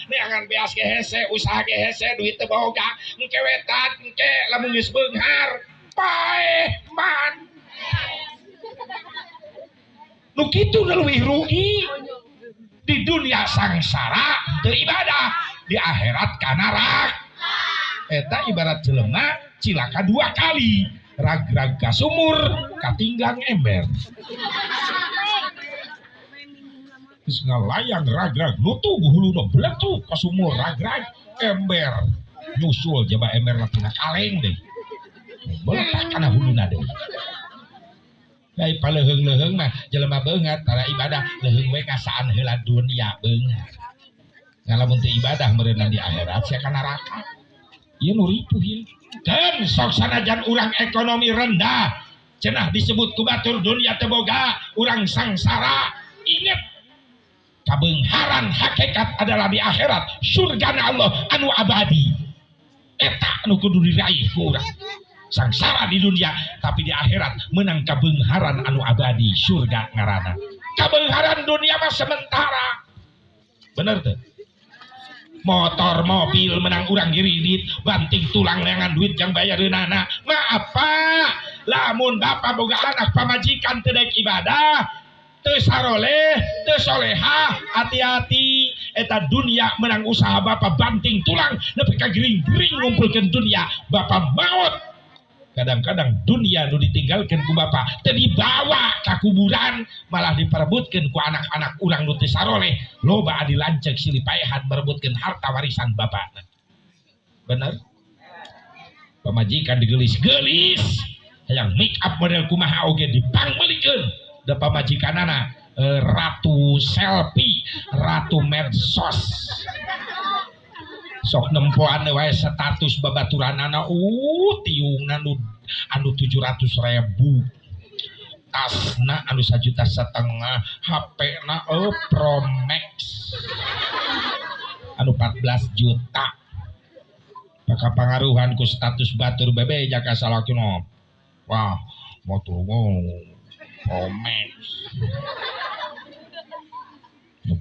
neangan beas ge hese usaha ge hese duit teu boga engke wetan engke lamun geus beunghar paeh man nu kitu leuwih rugi di dunia sangsara teu ibadah di akhirat kana neraka eta ibarat jelema cilaka 2 kali rag-rag ka sumur katinggang ember terus ngalayang rag-rag nutu huluna beletuk ka sumur rag-rag ember nyusul jaba ember tina kaleng deui beletak kana huluna deui ai paleuheung-leuheung mah jelema beungat tara ibadah leuheung we ngasaan heula dunia beungat ngalamun teu ibadah meureunna di akhirat sia kana neraka ieu nu ripuh ieu dan sok sanajan urang ekonomi rendah cenah disebut ku batur dunia teu boga urang sangsara inget kabeungharan hakikat adalah di akhirat surgana Allah anu abadi eta anu kudu diraih ku urang sangsara di dunia tapi di akhirat menang kabeungharan anu abadi surga ngaranna kabeungharan dunia mah sementara bener tuh motor mobil menang urang giridit banting tulang leangan duit yang bayareunana mah apa lamun bapak boga anak pamajikan teu daek ibadah teu saroleh teu solehah hati-hati eta dunia menang usaha bapak banting tulang nepi ka gering-gering ngumpulkeun dunia bapak maut kadang-kadang dunia nu ditinggalkeun ku bapak teu dibawa ka kuburan malah diperebutkeun ku anak-anak urang nu teu saroleh loba adi lanceuk silih paehan merebutkeun harta warisan bapakna bener pamajikan digelis-gelis hayang make up model kumaha oge dipangmelikeun da pamajikanana ratu selfie ratu medsos sok nempoan wae status babaturanana tiungna anu 700.000 tasna anu 1,5 juta HP-na Pro Max anu 14 juta maka pangaruhan ku status batur bebe jaka salakina wah motor Pro Max 14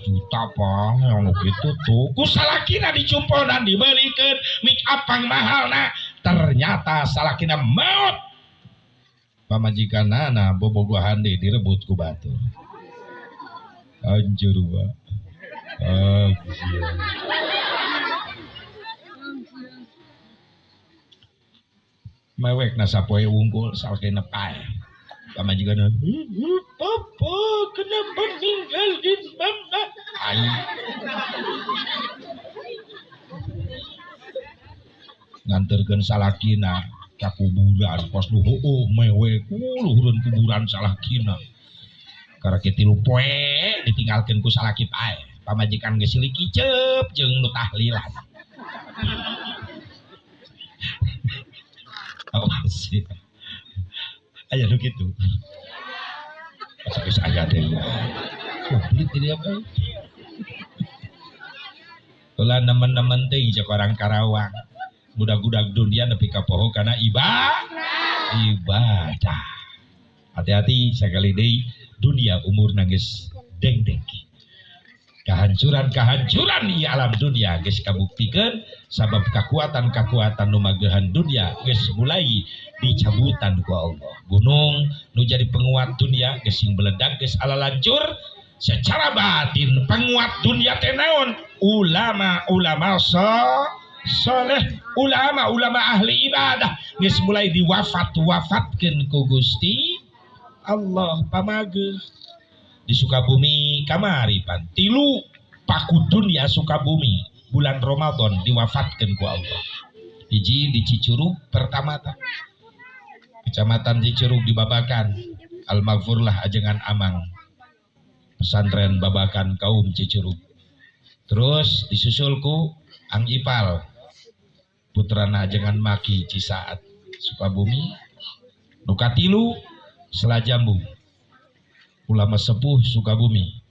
juta apa yang gitu tuh ku salakina dicumponan dibelikeun make up pang mahalna ternyata salakina maut pamajikanana bobogohan deui direbut ku batur anjur wa mewek na sapoe wungkul salakina pae pamajikanana papa kenapa ninggalin mama ai nganterkeun salakina ka kuburan pos nu heueuh mewek luhureun kuburan salakina karek 3 poe ditinggalkeun ku salaki pae pamajikan geus silih kicep jeung nu tahlilan awas aya nu kitu geus aya deui komplit dia apa ulah nemen-nemen teh cek orang Karawang budak-budak dunia nepi ka poho kana ibadah hati-hati sakali deui dunia umurna geus deng-deng kahancuran di alam dunia geus kabuktikeun sabab kekuatan nu magehan dunia geus mulai dicabutan ku Allah gunung nu jadi penguat dunia geus sing meledak geus alalancur secara batin penguat dunia teh naon ulama soleh ulama ahli ibadah geus mulai diwafatkeun ku Gusti Allah pamageuh di Sukabumi kamari pan 3 paku dunia Sukabumi bulan Ramadan diwafatkeun ku Allah hiji di Cicurug pertama Kecamatan Cicurug di Babakan Al-Maghfurlah Ajengan Amang pesantren Babakan kaum Cicurug terus disusulku Ang Ipal putrana Ajengan Maki Cisaat Sukabumi nukatilu Selajambu ulama sepuh Sukabumi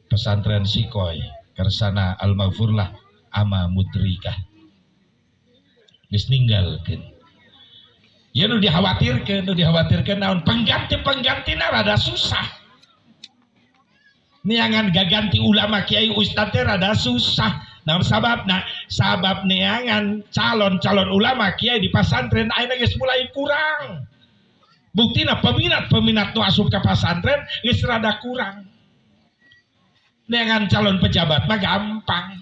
pesantren Sikoy Kersana Al-Maghfurlah Ama Mutrikah geus ninggalkeun ya nu dikhawatirkeun naon penggantina rada susah Niangan gaganti ulama kiai ustad teh rada susah. Nah sabab niangan calon ulama kiai di pasantren ayeuna geus mulai kurang. Buktina peminat nu asup ka pasantren geus rada kurang. Niangan calon pejabat mah gampang.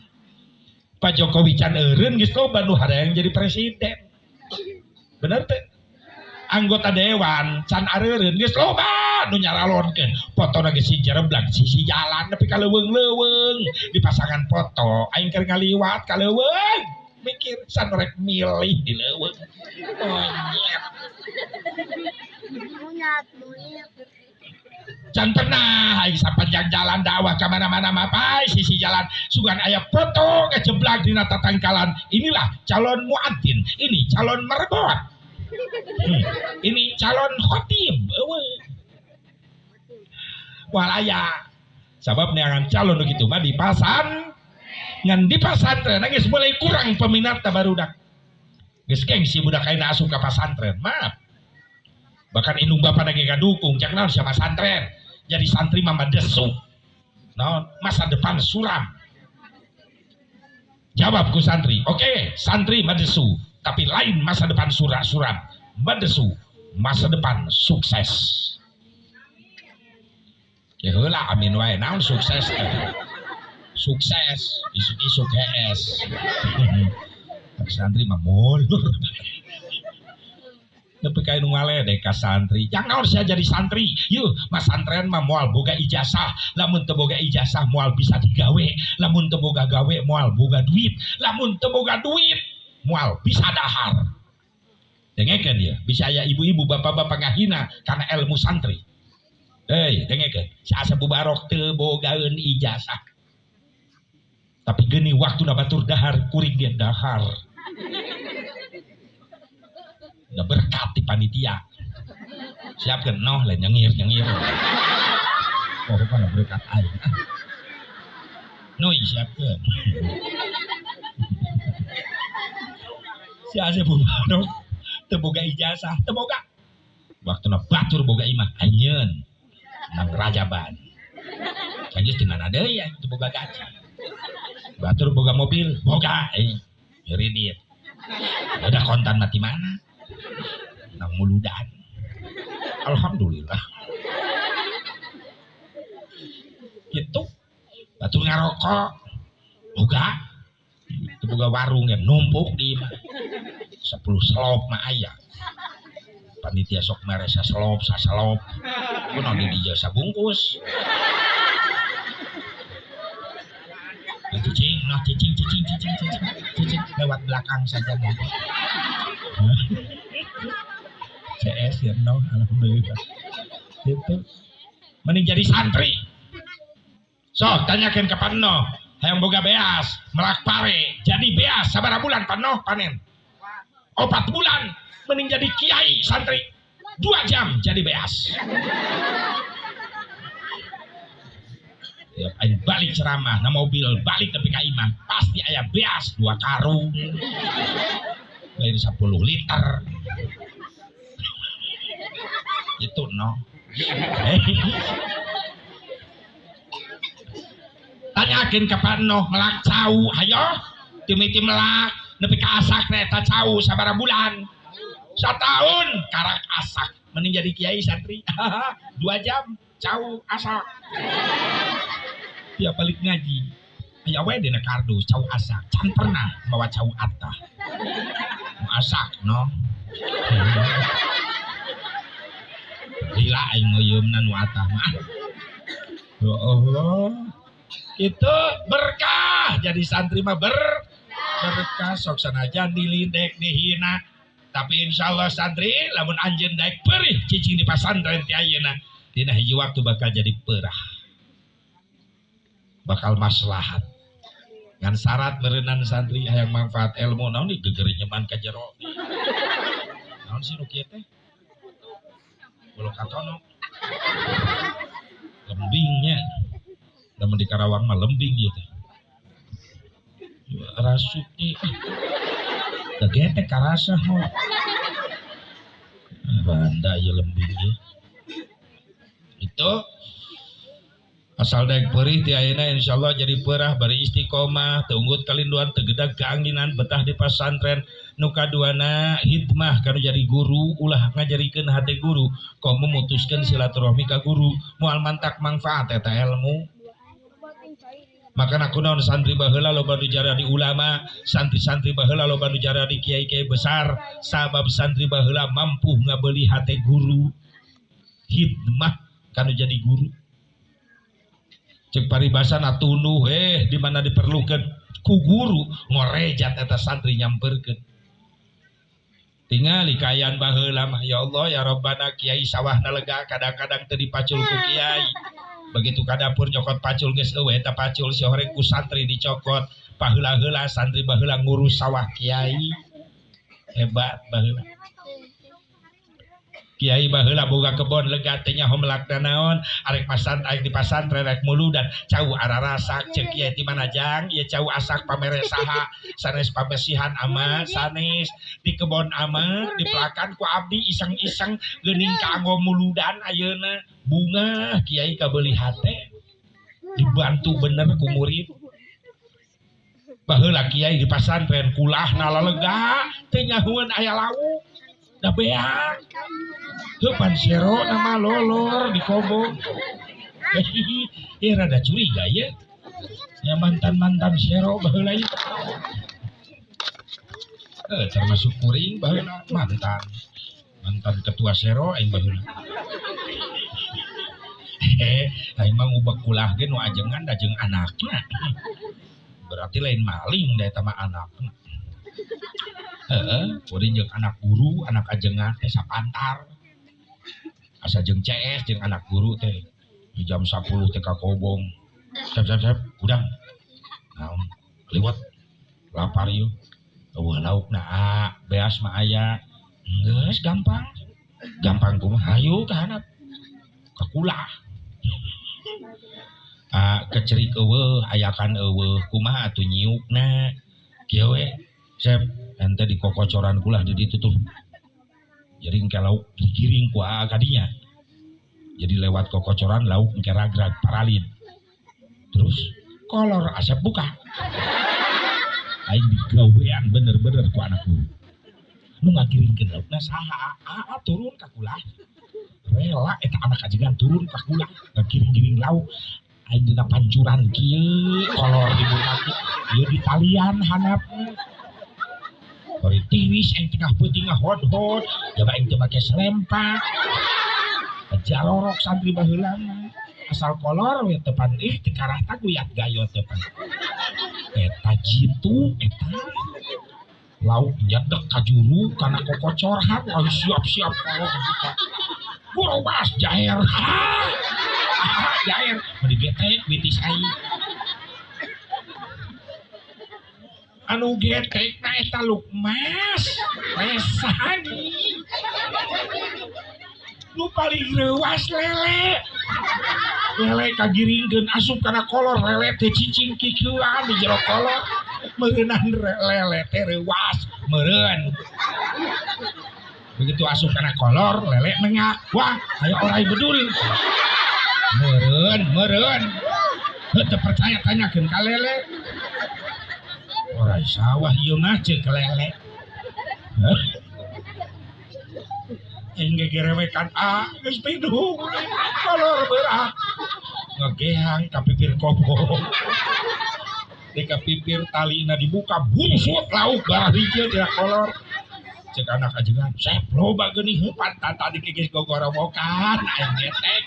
Pak Jokowi can eureun geus loba nu hayang jadi presiden. Bener teh? Anggota dewan can areureun geus loba nu nyaralonkeun. Fotona geus si jereblag sisi jalan tapi ka leuweung-leuweung dipasangan foto aing keur ngaliwat ka leuweung mikir san rek milih di leuweung. Monyet. Can pernah aing sapanjang jalan dakwah ka mana-mana mah pai sisi jalan sugan aya foto ngejeblag dina tatangkalan. Inilah calon muadzin, ini calon mergot. Ini calon khotib walaya sabab neangan calon gitu mah di ngan di pasantren geus mulai kurang peminatna barudak geus gengsi budak ayeuna asup ka pasantren maaf bahkan indung bapa ge gadukung cak naon sia pasantren jadi santri mah desu naon masa depan suram jawab ku santri oke, santri madesu tapi lain masa depan suram madesu masa depan sukses. Ya heula amin wae naon sukses teh. Sukses isuk-isuk GS. Santri mah molor. Tapi kayak nu ngaledek ka santri. Yang naon sia jadi santri? Yeuh, mas santren mah moal boga ijazah. Lamun teu boga ijazah moal bisa digawe. Lamun teu boga gawe moal boga duit. Lamun teu boga duit moal bisa dahar. Dengekeun ya, bisa aya ibu-ibu bapak-bapak ngahina karena ilmu santri. Hei, dengekeun, si Asep Bubarok teu bogaeun ijazah. Tapi geuni waktuna batur dahar kuring dia dahar. Da berkat di panitia. Siapkeun noh lain nyengir. Oh, rupana berkat aing. Noi siapkeun. Si Asep Bubarok teu boga ijazah, teu boga. Waktuna batur boga imah anjeun. Nang rajaban kayaknya dengan ada ya itu boga gaji batur boga mobil boga kredit udah kontan mati mana nang muludan alhamdulillah gitu batur ngarokok boga itu boga warung yang numpuk di 10 selop mah aya panitia sok mere saselop kunaon di jasa bungkus cicing lewat belakang saja CS ya no alhamdulillah gitu mending jadi santri sok tanyakan ke Panno hayang boga beas melak pare jadi beas sabaraha bulan Panno panen 4 bulan mending jadi kiai santri 2 jam jadi beas. Ya, aing balik ceramah, na mobil balik tapi ka imah pasti aya beas 2 karung, lain 10 liter. Itu no. Tanyakin ke Panno melak cau, hayo timiti melak nepi ka asak eta cau sabaraha bulan. 1 tahun karak asak mending jadi kiai santri 2 jam cau asak dia balik ngaji aya wae dina kardus cau asak can pernah bawa cau atah asak no gila aing ngoyeumna nu atah mah ya Allah itu berkah jadi santri mah berkah sok sanajan dilindek dihina tapi insyaallah santri lamun anjeun daek perih cicing di pasantren ti ayeuna dina hiji waktu bakal jadi perah bakal maslahat ngan syarat beureunan santri hayang manfaat ilmu naon di geger nyeman ka jero naon sih nu kieu teh bolo katono lembingnya lamun di Karawang mah lembing ieu teh rasuknya kegetek karasa ho banda ya lembing ya itu asal daek perih ti ayeuna insyaallah jadi perah bari istiqomah teunggut kalinduan tegedag keanginan betah di pesantren nu kaduana hikmah kanu jadi guru ulah ngajarikeun hate guru kok memutuskeun silaturahmi ka guru moal mantak manfaat eta ilmu maka nakunaon santri baheula loba nu jaradi ulama santri-santri baheula loba nu jaradi kiai-kiai besar sabab santri baheula mampu ngabeuli hate guru hikmah kanu jadi guru cek paribasana tunuh di mana diperlukan ku guru ngorejat eta santri nyamperkeun tinggal ikayan baheula mah ya Allah ya Rabbana kiai sawahna lega kadang-kadang teu dipacul ku kiai begitu ka dapur nyokot pacul geus eueuh eta pacul si horeng ku santri dicokot paheula-heula santri baheula ngurus sawah kiai hebat baheula kiai baheula boga kebon lega teh nyaho melakna naon arek arek di pasantren rek mulu dan cau ararasak ceuk kiai ti mana jang ieu cau asak pamere saha sanes pabesihan ama sanes di kebon ama dipelakan ku abdi iseng-iseng geuning kanggo muludan ayeuna bunga kiai kabeuli hate dibantu bener ku murid baheula kiai di pasantren kulahna lalega teh nyahueun aya lauk da beak depan sero nama lolor di kobong rada curiga ya mantan sero baheula ieu termasuk kuring baheula mantan ketua sero aing baheula aing mah ngubek kulah ge nu ajengan da jeung anakna berarti lain maling da eta mah anakna kuring jeung anak guru anak ajengan teh sapantar asa jeung CS jeung anak guru teh di jam 10 teh ka kobong sep udang naon liwat lapar ieu eueuh laukna beas mah aya geus gampang kumaha hayu ka handap ka kulah kecerik eueuh ayakan eueuh kumaha atuh nyiukna kieu we sep ente di kokocoran kulah di ditu tuh jadi engke lauk digiring ku kadinya jadi lewat kokocoran lauk engke ragrag paralin terus kolor asap buka aing digawean bener-bener ku anak guru nu ngagiringkeun laukna saha turun ka kulah rela eta anak ajengan turun ka kulah ngagiring-giring lauk aing dina pancuran kieu kolor ibu mati ieu di talian handapna bari tiris aing tengah peuting ngahod-hod jaba aing teu make selempak jalorok santri baheula asal kolor we tepan teu karahta guyat gayo tepan eta jitu eta lauk nyedek ka juru kana kokocoran lalu siap-siap kolor buka burobas jaer jaer bari getek bitis aing anu getek na eta lukmas resani nu paling leuwas lele kagiringkeun asup kana kolor lele teh cicing kikeuan di jero kolor meunang lele teh leuwas meureun begitu asup kana kolor lele nengak wah aya orai bedul meureun teu percaya tanyakeun ka lele orai sawah ieu mah ceuk lele hingga gerewekan geus pidung kolor berat ngegehang ka pipir kobong di ka pipir talina dibuka bunsut lauk barah hijau di kolor cek anak ajengan sep loba geuning heupan tadi geus gogorowokan aing getek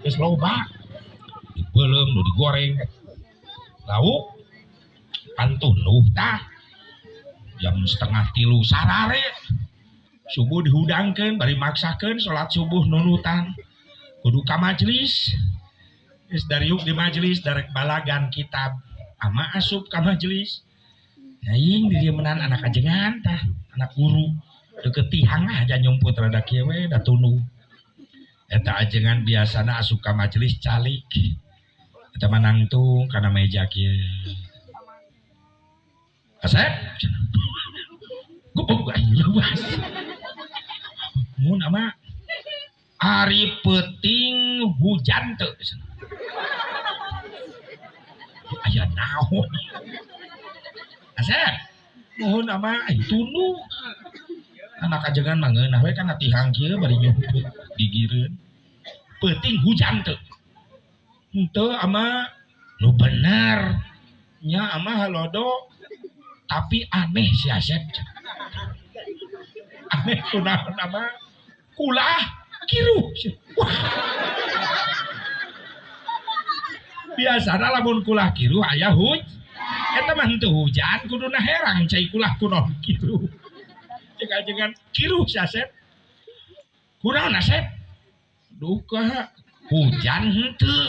geus loba dipeulem nu digoreng lauk pantun tah jam 2:30 sarare subuh dihudangkeun bari maksakeun salat subuh nunutan kudu ka majelis geus dariuk di majelis darek balagan kitab ama asup ka majelis aing di dieu meunaan anak ajengan tah anak guru deukeut tihang aja nyumput rada kieu we da tunu eta ajengan biasana asup ka majelis calik eta mah nangtung kana meja kieu asep gubuk aing leuwas mun ama ari peuting hujan teu aya naon asep mohon ama tunu anak ajengan mah ngeunah we kana tihang kieu bari nyumput digireun peuting hujan teu henteu ama nu bener nya ama halodo tapi aneh si Asep aneh kunaon ama kulah kiru wah biasana lamun kulah kiru aya eta mah henteu hujan kuduna herang cai kulah kunaon kiru jangan kiru si Asep kunaon Asep duka hujan henteu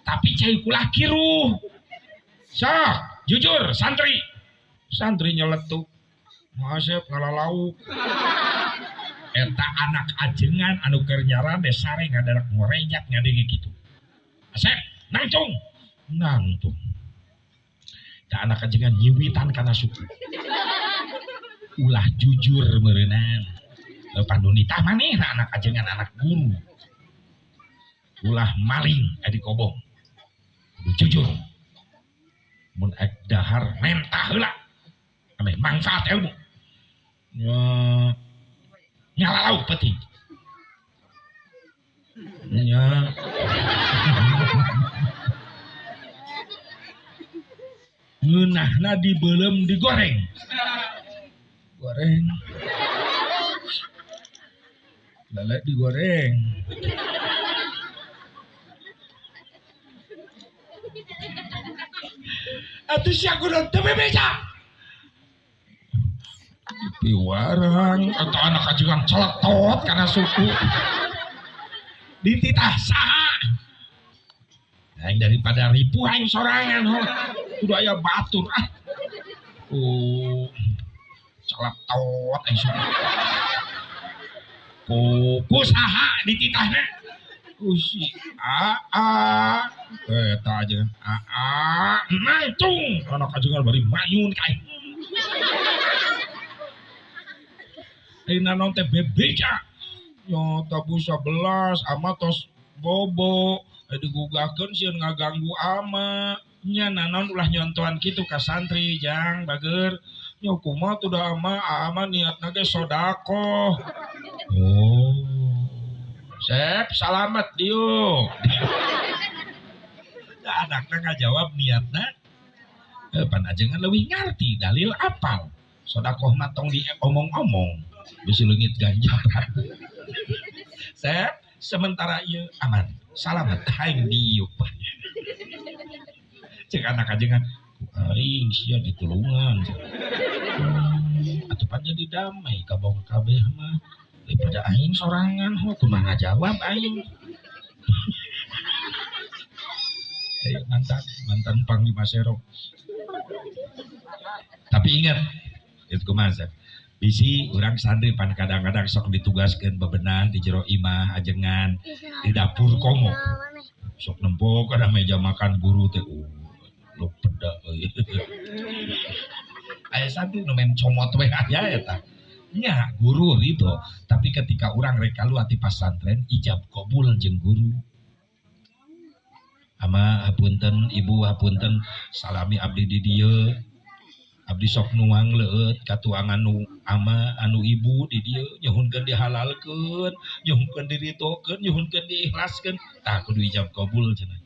tapi cai kulah kiru sok jujur santri nyeletuk Asep ngalalau eta anak ajengan anu keur nyaran teh sare ngadarak ngorejak ngadenge kitu Asep nangtung da anak ajengan nyiwitan kana suku ulah jujur meureunana pandunita manehna anak ajengan anak guru ulah maling adi kobong kudu jujur mun ek dahar mentah heula ame manfaat ilmu nyalalau peuting nya ngeunahna dibeulem digoreng lele digoreng atuh sia kudu teu bebeja piwarang atau anak ajengan celetot karena suku dititah saha aing daripada ribu aing sorangan kudu aya batur celetot aing suku ku saha dititahna si eta aja nangtung anak ajengan bari mayun ka aing ayeuna naon teh bebeja nya tabu 11 ama tos bobo digugahkeun sieun ngaganggu ama nya naon ulah nyontohan kitu ka santri jang bager nya kumaha tuh da ama niatna ge sodaqoh Sep salamet dieu anakna ngajawab niatna pan ajengan leuwih ngarti dalil apal sodaqoh mah tong diomong-omong bisa leungit ganjaran Sep sementara ieu aman salamet aing dieu cek anak ajengan aing sia ditulungan atuh pan jadi damai kabong kabeh mah daripada aing sorangan kumaha ngajawab aing mantan panglima serok tapi ingat itu kumaha bisi urang santri pan kadang-kadang sok ditugaskeun bebenah di jero imah ajengan di dapur komo sok nempok ada meja makan guru teh lu peda aya santri nu men comot we aya eta nya guru ridho tapi ketika urang rek kaluar ti pasantren ijab qabul jeung guru ama hapunten ibu hapunten salami abdi di dieu abdi sok nuang leueut katuangan nu ama anu ibu di dieu nyuhunkeun dihalalkeun nyuhunkeun diridhokeun nyuhunkeun diikhlaskeun tah kudu ijab qabul cenah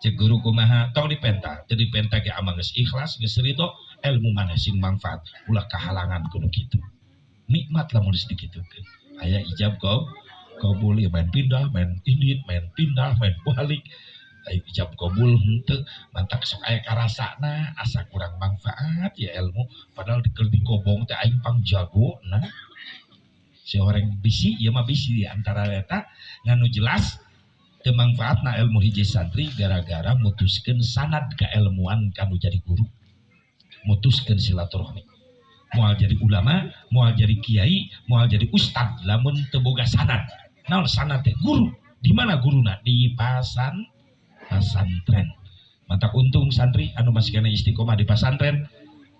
cek guru kumaha tong dipenta teu dipenta ge ama geus ikhlas geus ridho ilmu maneh sing manfaat ulah kahalangan kudu kitu nikmat lamun geus dikitukeun aya ijab qabul ya main pindah main indit main pindah main balik ijab qabul henteu mantak sok aya karasana asa kurang manfaat ya ilmu padahal keur digobong teh aing pang jago nah si orang bisi ieu mah bisi di antara eta nganu jelas teu manfaatna ilmu hiji santri gara-gara mutuskeun sanad kailmuan kanu jadi guru mutuskeun silaturahmi moal jadi ulama moal jadi kiai moal jadi ustad lamun teu boga sanad naon sanad teh guru di mana guruna di pasantren mantap untung santri anu masih kena istiqomah di pasantren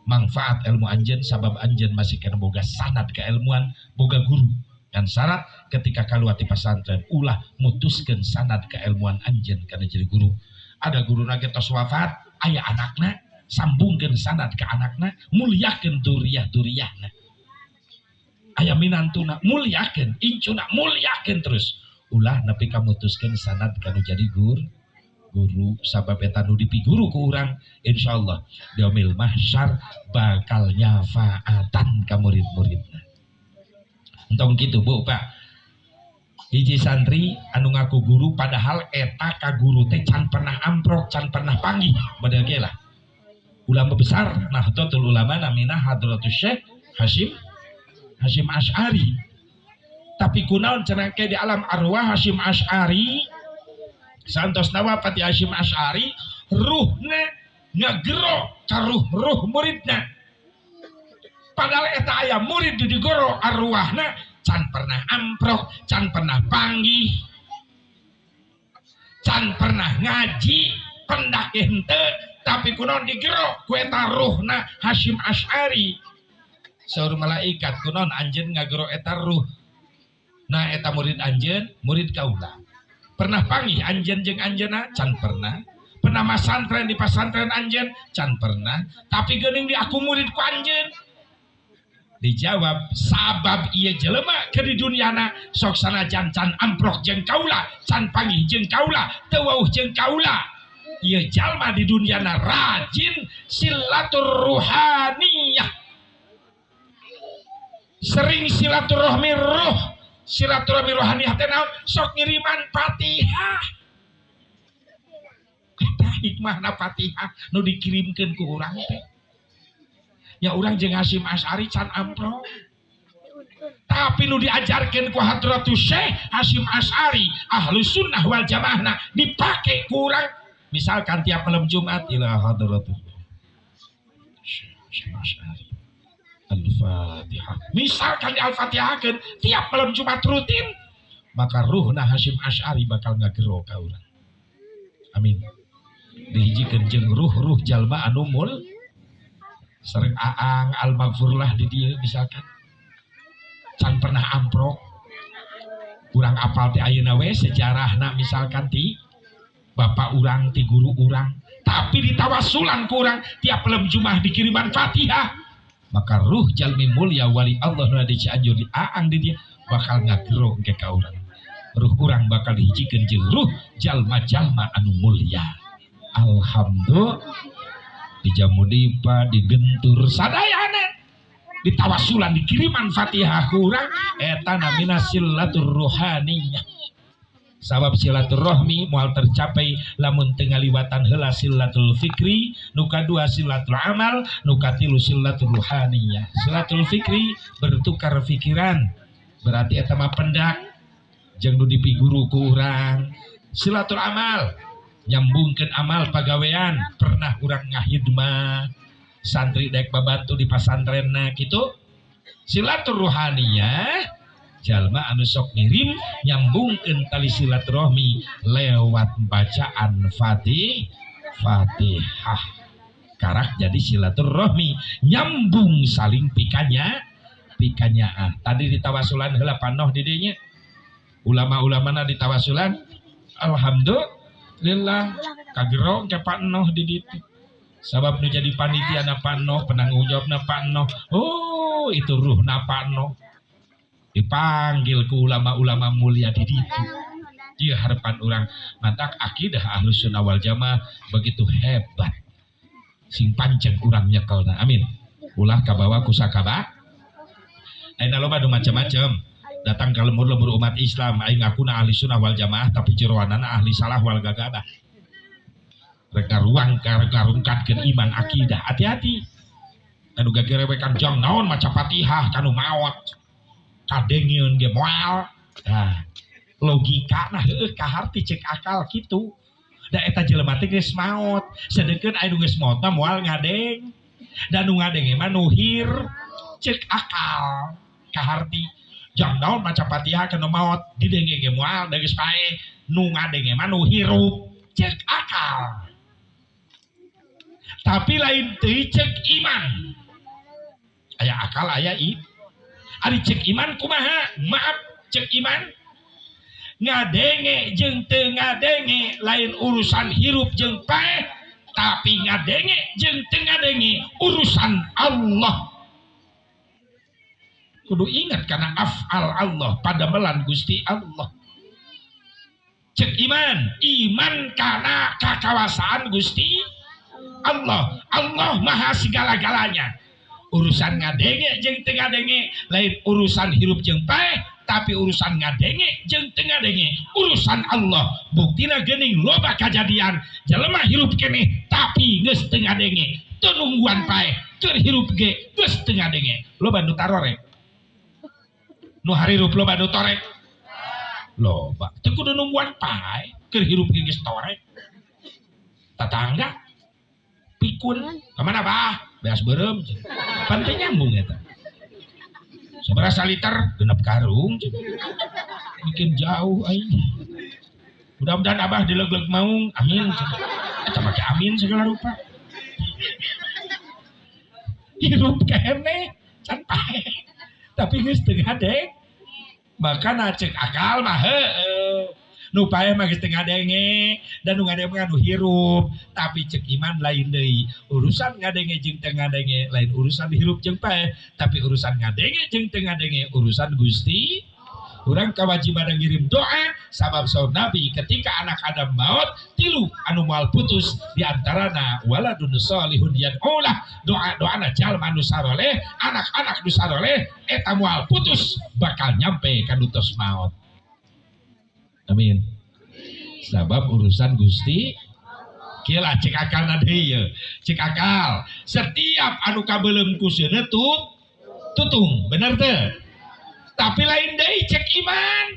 manfaat ilmu anjeun sabab anjeun masih kena boga sanad keilmuan boga guru Dan syarat ketika kaluar ti pasantren ulah mutuskeun sanad keilmuan anjeun kana jadi guru. Ada guru nage tos wafat, aya anakna, sambungkeun sanad ke anakna, mulyakeun duriyah-duriyahna. Aya minantuna, mulyakeun, incuna mulyakeun terus. Ulah nepi ka mutuskeun sanad kanu jadi guru sabab eta nu dipiguru ku urang insyaallah di yaumil mahsyar bakal nyafaatan ka murid-muridna. Entong gitu Bu Pak. Hiji santri anu ngaku guru padahal eta ka guru teh can pernah amprok, can pernah panggih model ge lah. Ulama besar Nahdlatul Ulama namina Hadratus Syekh Hasyim Asy'ari. Tapi kunaon cenah ke di alam arwah Hasyim Asy'ari santos nawa pati Hasyim Asy'ari ruhna ngagero ka ruh muridna. Padahal eta aya murid di digoro arwahna can pernah amprok, can pernah panggih, can pernah ngaji, pendak henteu, tapi kunaon digero ku eta ruhna Hasyim Asy'ari. Saur malaikat kunaon anjeun ngagero eta ruh. Nah eta murid anjeun, murid kaula. Pernah panggih anjeun jeung anjeunna? Can pernah. Pernah masantren di pasantren anjeun? Can pernah. Tapi geuning di aku murid ku anjeun. Dijawab sabab ieu jelema ke di duniana sok sanajan can amprok jeung kaula, can panggih jeung kaula, teu wauh jeung kaula. Ieu jalma di duniana rajin silaturruhaniyah. Sering silaturahmi ruh. Silaturahmi rohaniyah teh naon? Sok ngiriman Fatihah. Eta hikmahna Fatihah nu dikirimkeun ku urang teh. Ya urang jeung Hasyim Asy'ari can amprok. Tapi nu diajarkeun ku Hadratus Syekh Hasyim Asy'ari Ahlus Sunnah wal Jamaahna dipake ku urang. Misalkan tiap malam Jumat ila Hadratus Syekh Asy'ari Al-Fatihah. Misalkan di Al-Fatihahkeun tiap malam Jumat rutin, maka ruhna Hasyim Asy'ari bakal ngagero ka urang. Amin. Dihijikeun jeung ruh-ruh jalma anu mul sering aang al-maghfurlah di dia misalkan can pernah amprok urang apal teh ayeuna we sejarahna misalkan ti bapak urang ti guru urang tapi ditawasulan ku urang tiap malam Jumat dikiriman Fatihah maka ruh jalmi mulia wali Allah nu di Cianjur di aang di dia bakal ngagero ke ka urang ruh urang bakal dihijikeun jeung ruh jalma-jalma anu mulia. Alhamdulillah di Jamudipa, di Gentur, sadayana ditawasulan dikiriman Fatihah kurang eta namina silaturrohaniyah. Sabab silaturrohmi moal tercapai lamun teu ngaliwatan heula silatul fikri, nu kadua silatul amal, nu katilu silatul rohaniyah. Silatul fikri bertukar pikiran, berarti eta mah pendak jeung nu dipiguru ku urang. Silatul amal nyambungkeun amal pagawean pernah urang ngahidmah santri daek babantu di pasantrenna kitu. Silatur rohaniyah jalma anu sok ngirim nyambungkeun tali silaturahmi lewat bacaan Fatihah karak jadi silaturahmi nyambung saling pikanyaan. Tadi ditawasulan heula panoh di dinya ulama-ulamana ditawasulan alhamdulillah kagero ke Pak Noh di ditu. Sabab nu jadi panitia na Pak Noh, penanggung jawab na Pak Noh. Oh, itu ruh na Pak Noh. Dipanggil ku ulama-ulama mulia di ditu. Ieu harapan orang mantak akidah Ahlus Sunnah wal Jamaah begitu hebat. Sing pancen urang nyekelna. Amin. Ulah kabawa kusakaba. Ayeuna loba nu macam-macam. Datang ka lembur-lembur umat Islam aing ngakuna ahli sunnah wal jamaah tapi jeroanana ahli salah wal gagadah. Reka ruang karungkatkeun iman akidah. Hati-hati. Anu gagerewekan jang naon maca Fatihah kanu maot. Kadengieun ge moal. Nah, logikana heueuh kaharti cek akal kitu. Da eta jelema teh geus maot. Sedengkeun aya nu geus maot mah moal ngadeng. Dan nu ngadenge mah nuhir cek akal kaharti. Jang naon maca Fatihah kana maot didenge ge moal da geus pae nu ngadenge mah nu hirup cek akal. Tapi lain teuing cek iman. Aya akal aya Ari cek iman kumaha? Maaf cek iman ngadenge jeung teu ngadenge lain urusan hirup jeung paeh, tapi ngadenge jeung teu ngadenge urusan Allah. Kudu ingat karena af'al Allah pada melan Gusti Allah. Cek iman, iman karena kakawasaan Gusti Allah. Allah maha segala-galanya. Urusan ngadenge jeung teu ngadenge lain urusan hirup jeung paeh, tapi urusan ngadenge jeung teu ngadenge urusan Allah. Buktina geuning loba kajadian jelema hirup keneh tapi geus teu ngadenge, teu nungguan paeh, keur hirup ge geus teu ngadenge. Loba nu tarorek. Nu harirup loba nu torek. Loba teu kudu nungguan paeh, keur hirup ge geus torek. Tatangga pikun kemana bah? Beas beureum. Pantai nyambung eta. Sabaraha liter 6 karung. Bikin jauh aing. Mudah-mudahan abah dilegleg maung. Amin. Eta make amin segala rupa. Hirup keneh can paeh. Tapi geus teu ngadeng. Maka cek akal mah heueuh. Nu paeh mah geus teu ngadenge dan nu ngadenge mah nu hirup, tapi cek iman lain deui. Urusan ngadenge jeung teu ngadenge lain urusan hirup jeung paeh, tapi urusan ngadenge jeung teu ngadenge urusan Gusti. Urang kawajiban ngirim doa sabab saur Nabi ketika anak Adam maut tilu anu moal putus diantarana waladun sholihun yad'ulah, doa-doana jalma anu saroleh, anak-anak nu saroleh eta moal putus bakal nyampe ka dutos maut. Amin. Sabab urusan Gusti kila cek akal nadeu. Cek akal setiap anu kabeulem ku seuneu tutung bener teu? Tapi lain deui cek iman.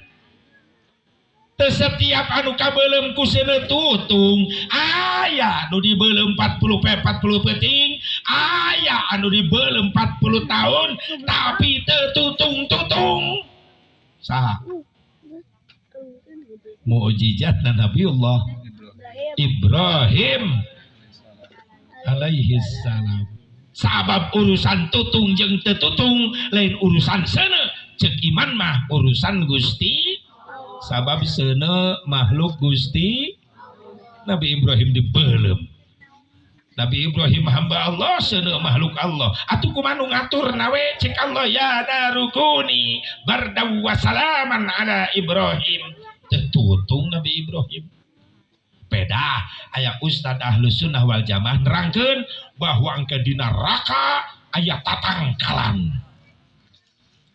Teu setiap anu kabeulem ku seuneu tutung. Aya nu dibeulem 40 peuting, aya anu dibeulem 40 tahun tapi teu tutung-tutung. Saha? Mukjizat Nabiullah Ibrahim alaihi salam. Sabab urusan tutung jeung teu tutung lain urusan seuneu. Cek iman mah urusan Gusti. Sabab seuneu makhluk Gusti. Nabi Ibrahim dibeulem. Nabi Ibrahim hamba Allah, seuneu makhluk Allah. Atuh kumaha nu ngaturna we cek Allah ya darukuni bardaw wa salaman ala Ibrahim. Tetutung Nabi Ibrahim. Beda aya Ustad Ahlus Sunnah wal Jamaah nerangkeun bahwa engke di neraka aya tatangkalan.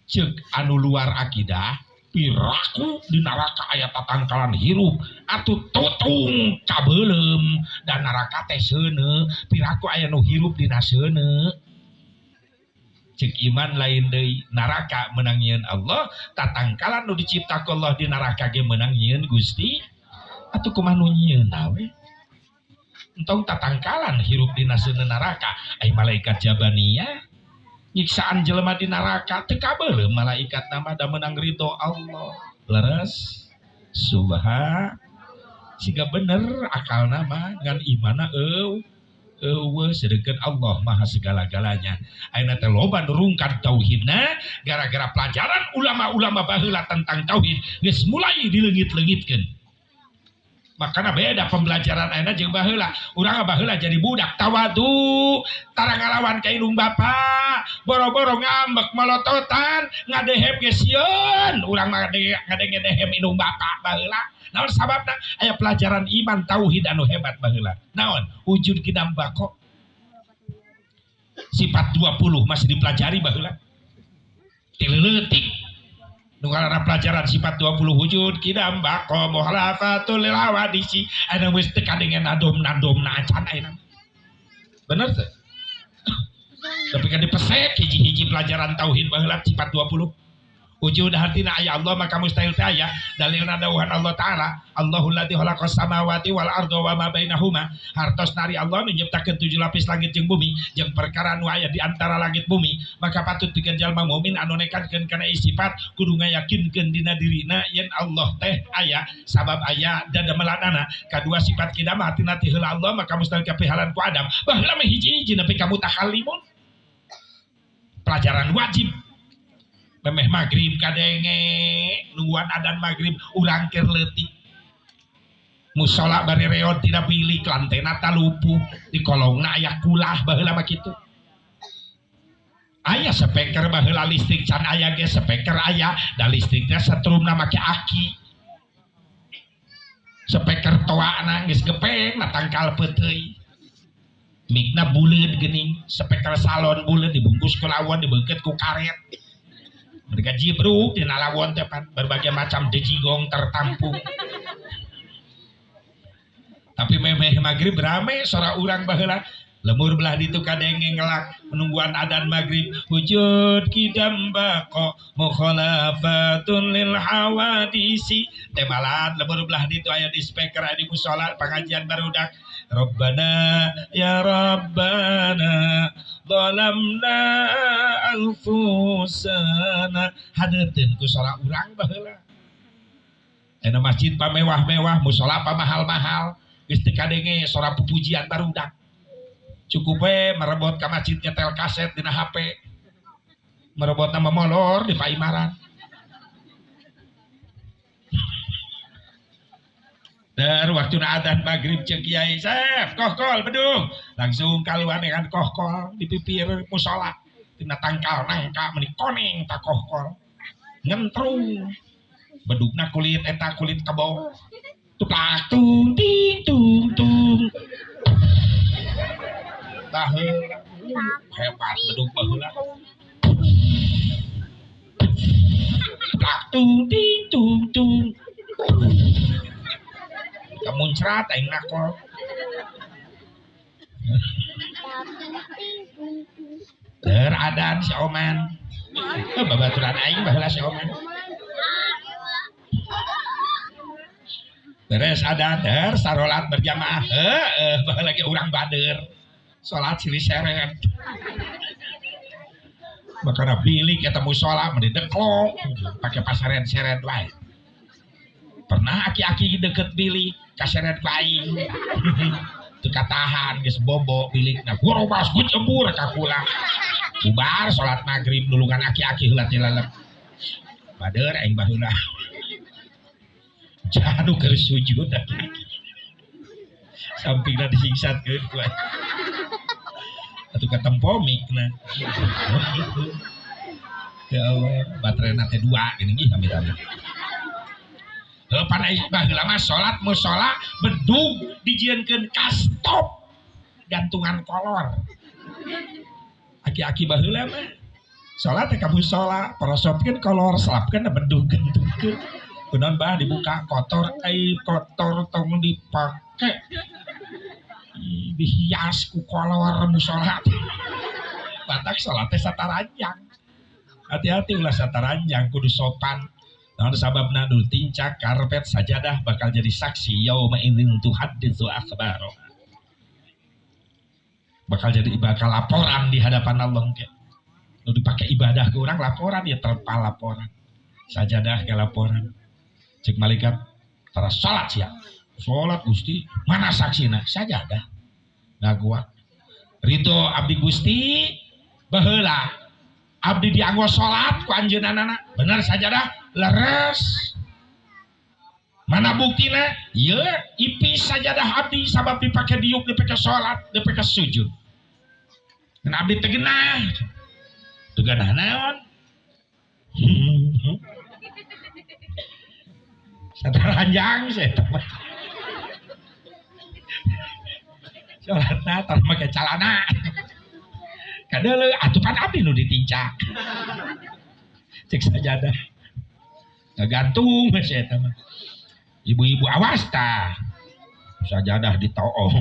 Ceuk anu luar akidah piraku di neraka aya tatangkalan hirup atuh tutung kabeulem dan neraka teh seuneu piraku aya nu hirup dina seuneu. Cek iman lain deui neraka menang nyieun Allah, tatangkalan nu diciptakeun Allah di neraka ge menang nyieun Gusti. Atuh kumaha nu nyieun we? Entong tatangkalan hirup dina seuneu neraka, ai malaikat jabaniyah nyiksaan jelema di neraka teu kabeulem malaikat nama da menang ridho Allah. Leres subha siga bener akal nama ngan imana sedengkeun Allah maha segala-galanya. Ayeuna teh loba nurungkan tauhidna gara-gara pelajaran ulama-ulama baheula tentang tauhid geus mulai dileungit-leungitkeun. Makana beda pembelajaran ayeuna jeung baheula. Urang baheula jadi budak tawadu, tara ngalawan ka indung bapa, boro-boro ngambek molototan, ngadehem geus sieun. Urang mah ngadehem indung bapa baheula. Naon sababna? Aya pelajaran iman tauhid anu hebat baheula. Naon? Wujud kidam bako. Sifat 20 masih dipelajari baheula. Tileutik. Nu ngaranna pelajaran sifat 20 wujud kidam bako muhalafatul lil hawadisi. Anu geus teu kadengen nadom-nadomna acan ayeuna. Bener teu? Tapi kan dipesek hiji-hiji pelajaran tauhid baheula sifat 20. Wujud hatina aya Allah maka mustahil teh aya. Dalilna dawuhan Allah taala, Allahul ladzi khalaqas samawati wal arda wa ma bainahuma. Hartos nari Allah menciptakeun 7 lapis langit jeung bumi jeung perkara nu aya di antara langit bumi. Maka patut pikeun jalma mukmin anu nekankeun kana sifat kudu ngayakinkeun dina dirina yen Allah teh aya sabab aya dan damelanana. Kadua sifat kidam hatina ti heula Allah maka mustahil kapihalan ku Adam. Baheula mah hiji-hiji nepi ka mutakallimun. Pelajaran wajib. memeh magrib kadenge nungguan adan magrib urang keur leutik musola bari reot tidak pilih klantena talupuh di kolongna aya kulah baheula mah kitu aya speaker baheula listrik can aya ge speaker aya da listrikna setrumna make aki speaker toana geus gepeng na tangkal peuteuy mikna buleud geuning speaker salon buleud dibungkus ku lawon dibeukeut ku karet mereka jibruk dina lawon teh berbagai macam dejigong tertampung tapi memeh magrib rame sora urang baheula lemur belah ditu kadenge ngelak menungguan adan magrib wujud kidam bako mukhalafatun lil hawadisi temalan lemur belah ditu aya di speaker aya di musola pengajian barudak Rabbana ya Rabbana zalamna anfusana hadeutkeun ku sora urang baheula aya masjid pamewah-mewah musola pamahal-mahal geus teu kadenge sora pupujian barudak cukup we merebot ka masjid nyetel kaset dina HP merebotna memolor di Paimaran dar waktu adzan maghrib cek kiai sef kohkol bedung langsung kaluan dengan kohkol di pipir musola tina tangkal nangka meni koneng tak kohkol ngentrung bedugna kulit eta kulit kebo tuplak tung ting tung tung baheula hebat bedug baheula tuplak tung ting tung tung kamuncrat aing nakol der adan si oman babaturan aing baheula si oman beres adan der sarolat berjamaah baheula ge urang bader salat silih seret makana bilik eta musola meni deklok pake pasaren-seret wae pernah aki-aki deket bilik kaseret aing teu katahan geus bobo bilikna gorobas ku cembur ka kula bubar salat magrib nulungan aki-aki heula ti lalep bader aing baheula jadu keur sujud sampingna disingsatkeun ku atuh katempo mikna ya Allah baterena teh 2 geuning ih amit-amit pan aing baheula mah salat musola bedug dijieunkeun ka stop gantungan kolor aki-aki baheula mah salat teh ka musola parosotkeun kolor salapkeun bedug gentungkeun kunaon bah dibuka kotor kotor tong dipake dihias ku kolor musola batak salat teh sataranjang hati-hati ulah sataranjang kudu sopan. Nah, sababna dul tincak karpet sajadah bakal jadi saksi yauma idzin tuhadditsu akhbaro. Bakal laporan di hadapan Allah ke. Nu dipake ibadah ke urang laporan ya terpal laporan. Sajadah ke laporan. Cek malaikat para salat sia. Salat Gusti, mana saksina? Sajadah. Ngaguak. Rito abdi Gusti baheula. Abdi dianggo salat ku anjeunana. Bener sajadah. Leres mana buktina ya ipis sajadah abdi sabab dipake diuk dipake sholat dipake sujud dan abdi tegenah naon sataranjang saya teman sholatna tar make calana kadeuleu atupan abdi nu ditincak cek sajadah gantung saya teman ibu-ibu awas tah sajadah ditoong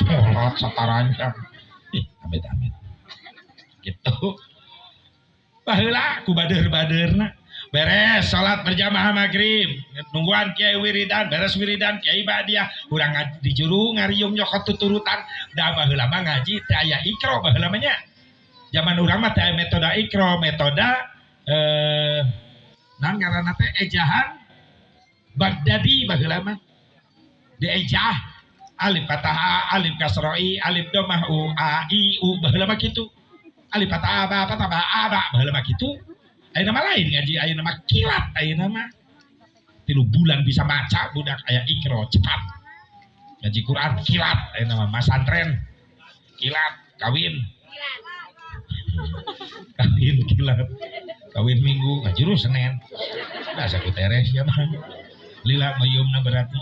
sholat sataranjang amit-amit gitu baheula ku bader-baderna beres salat berjamaah magrib nungguan kiai wiridan beres wiridan kiai badiah urang di juru ngariung nyokot tuturutan da baheula mah ngaji teh aya ikro baheula mah nya zaman urang mah teh metode ikro metode nan ngaranna teh ejahan Baghdadi baheula mah diejah alif fathah alif kasroi alif dhammah u a i u baheula mah kitu alipat aba baheula mah kitu. Aya nama lain ngaji, aya nama kilat, aya nama 3 bulan bisa maca budak aya ikro cepat. Ngaji Quran kilat, aya nama masantren kilat, kawin kilat. Kawin minggu ngaji ru Senin. Da saku teres ya mah. Lila mayumna berarti.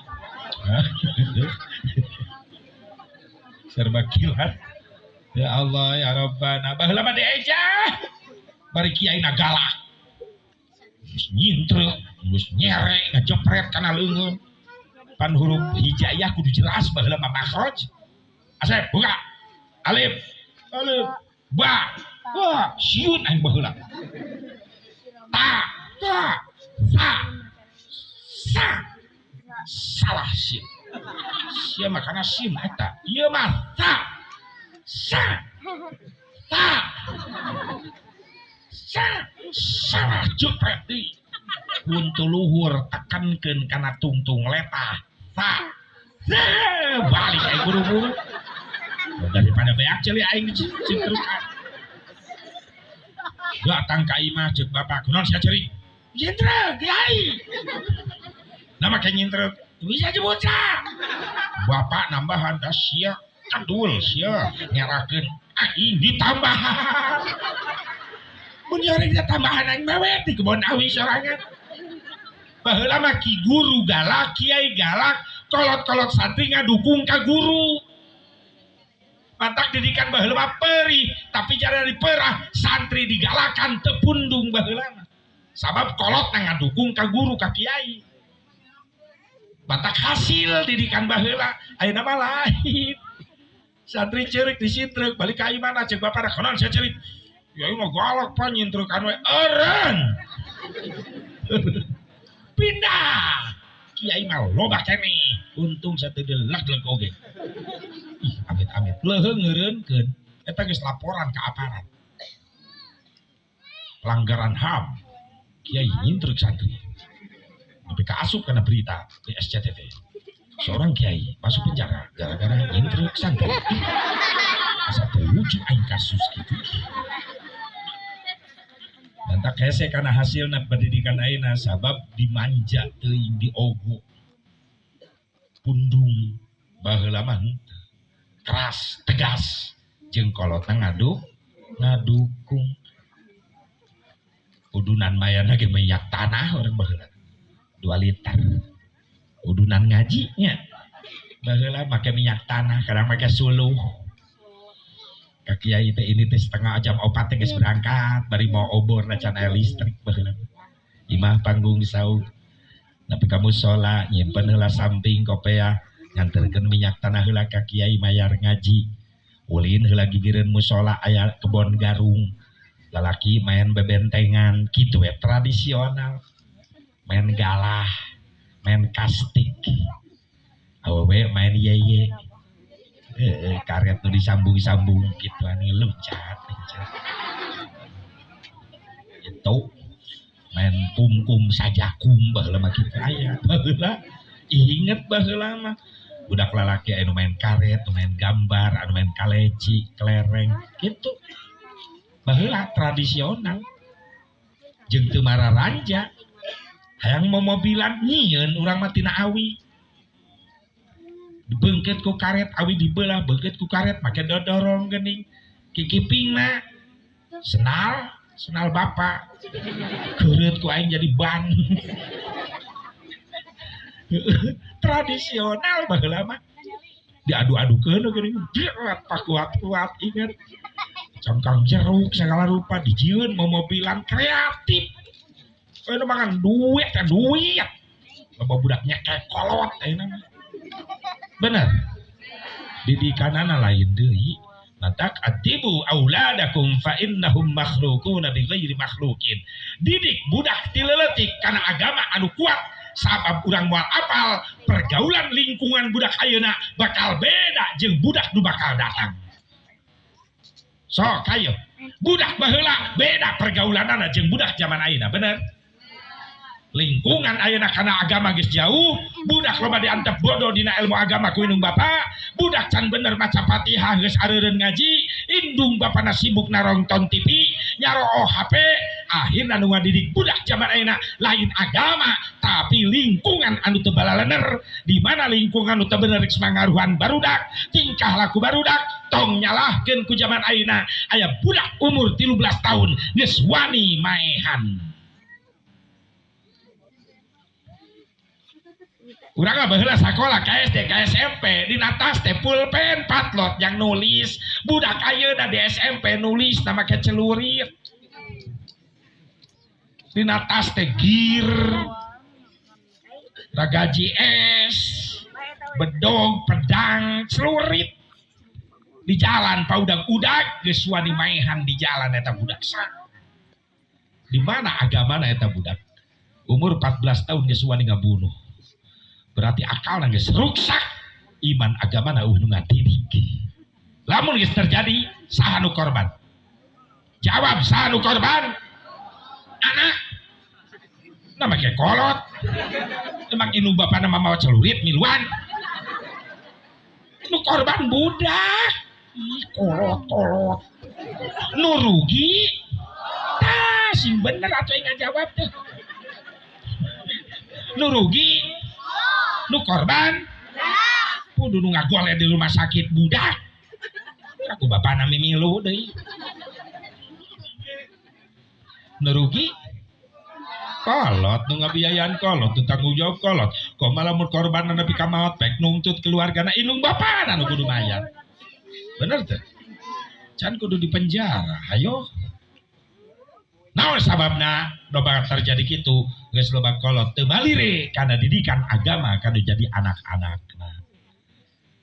Serba kilat. Ya Allah ya Rabbana. Baheula mah deeja. Bari kiaina galak. Geus nyintreu, geus nyere, ngejepret kana leungeun. Pan huruf hijaiyah kudu jelas baheula mah makhraj. Asep buka. Alif. Ba. Wah, siun aing baheula. Ta, sa. Salah sim. Sia mah kana sim eta. Ieu mah sa. Salah jepret deui. Kuntu luhur tekankeun kana tungtung letah. Balik aing buru-buru. Daripada beak ceuli aing cintrukan. Datang ka imah ceuk bapak, kunaon sia ceuring? Nyintreg, Kiai. Nama kayak nyintreg, bisa aja bocah. Bapak nambahan dah sia kadul sia nyerakeun aing ditambahan. Mun yoreng tambahan aing mewek di kebon awi sorangan. Baheula mah ki guru galak, kiai galak, kolot-kolot santri ngadukung ka guru. Mantak didikan baheula mah perih, tapi jara diperah santri digalakan tepundung baheula mah. Sabab kolot ngadukung ka guru ka kiai. Mantak hasil didikan baheula ayeuna mah lain. Santri ceurik disintreuk balik ka imana ceuk bapada konon sia ceurik. Ya mah galak pan nyintreukan we eureun. Pindah. Kiai mah loba keneh. Untung sateu deleg-deleg oge. Ih, amit-amit leuheung ngeureunkeun eta geus laporan ka aparat. Pelanggaran HAM. Kiai nyintreuk santri. Tapi kaasup kana berita di SCTV. Seorang kiai masuk penjara gara-gara nyintreuk santri. Asa terwujud aing kasus kitu. Dan tak hese kana hasilna pendidikan ayeuna sabab dimanja teuing diogo. Pundung baheula mah keras, tegas, jeung kolotna ngadukung. Udunan mayana ge minyak tanah orang baheula 2 liter. Udunan ngaji nya baheula make minyak tanah, kadang make suluh. Ka kiai teh ini teh setengah jam 4 teh geus berangkat, bari mau obor na can aya listrik baheula. Imah panggung sauk. Nepi ka mushola nyimpen heula samping kopea nganterkeun minyak tanah heula ka kiai mayar ngaji. Ulin heula gigireun mushola aya kebon garung. Lalaki main bebentengan kitu we tradisional. Main galah, main kastik. Awewe main yeye. Karet nu disambung-sambung gitu anu luncat. Itu main kum saja baheula mah kitu aya. Baheula inget baheula mah budak lalaki anu main karet, anu main gambar, anu main kaleci, kelereng gitu. Baheula tradisional. Jeung teu mararanja. Hayang momobilan nyieun urang mah tina awi. Beungkeut ku karet awi dibelah, beungkeut ku karet make dodorong geuning. Kikipingna senal bapak. Keureut ku aing jadi ban. Tradisional baheula mah. Diadu-adukeun geuning, kuat-kuat inget. Cangkang jeruk segala rupa dijieun momobilan kreatif. Anu makan duit. Loba budak nyekek kolot ayeuna mah. Bener. Didikanana lain deui. Matak adibu auladakum fa innahum makhluquna bi ghairi makhluqin. Didik budak ti leuletik kana agama anu kuat. Sabab urang moal apal pergaulan lingkungan budak ayeuna bakal beda jeung budak nu bakal datang. So kayo budak baheula beda pergaulanana jeung budak zaman ayeuna bener. lingkungan ayeuna kana agama geus jauh, budak loba diantep bodoh dina ilmu agama ku indung bapa, budak can bener maca Fatihah geus areureun ngaji, indung bapana sibuk narongton TV, nyaroo HP, akhirna nu ngadidik budak zaman ayeuna lain agama tapi lingkungan anu teu balalener, di mana lingkungan anu teu bener geus mangaruhan barudak, tingkah laku barudak tong nyalahkeun ku zaman ayeuna aya budak umur 13 tahun geus wani maehan. Urang baheula sakola ka SD ka SMP dina tas teh pulpen patlot yang nulis, budak ayeuna di SMP nulis nama ke celurit dina tas teh gir ragaji es bedog pedang celurit di jalan paudag-udag geus wani maehan di jalan eta budak sa. Di mana agamana eta budak umur 14 tahun geus wani ngabunuh, berarti akal geus ruksak, iman agama na nu ngadidik. Lamun geus terjadi saha nu korban? Jawab, saha nu korban? Anak. Nama ke kolot. Emang indung bapana mamawa celurit miluan. Nu korban budak. Ih, kolot. Nu rugi? Tah, sing bener atuh ngajawab teh. Nu rugi? Nu korban? Kudu nu ngagole di rumah sakit budak. Aku bapana mimilu deui. Nu rugi? Kolot nu ngabiayaan kolot, nu tanggung jawab kolot. Kok malah mun korban nepi ka maot pek nuntut keluargana indung bapana nu kudu mayar. Bener teh? Can kudu di penjara, hayo. Naon sababna loba terjadi kitu geus loba kolot teu malire kana didikan agama kana jadi anak-anak. Nah,